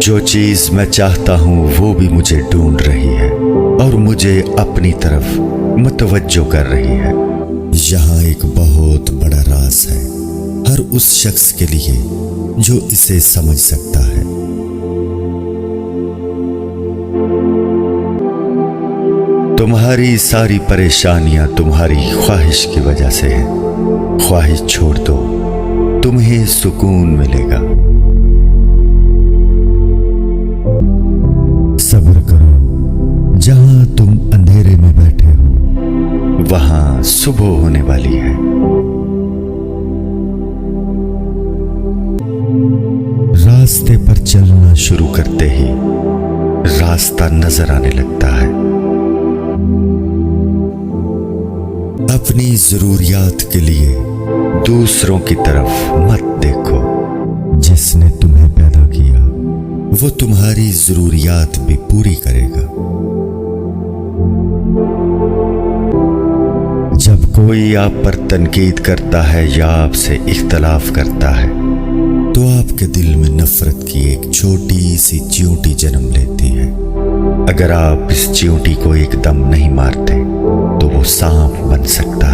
जो चीज मैं चाहता हूँ वो भी मुझे ढूंढ रही है और मुझे अपनी तरफ मुतवज्जो कर रही है। यहाँ एक बहुत बड़ा राज है हर उस शख्स के लिए जो इसे समझ सकता है। तुम्हारी सारी परेशानियां तुम्हारी ख्वाहिश की वजह से हैं। ख्वाहिश छोड़ दो, तुम्हें सुकून मिलेगा। सब्र करो, जहां तुम अंधेरे में बैठे हो वहां सुबह होने वाली है। रास्ते पर चलना शुरू करते ही रास्ता नजर आने लगता है। अपनी जरूरियात के लिए दूसरों की तरफ मत देखो। जिसने तुम्हें पैदा किया वो तुम्हारी जरूरियात भी पूरी करेगा। जब कोई आप पर तनकीद करता है या आपसे इख्तलाफ करता है तो आपके दिल में नफरत की एक छोटी सी चींटी जन्म लेती है। अगर आप इस चींटी को एकदम नहीं मारते तो वो सांप बन सकता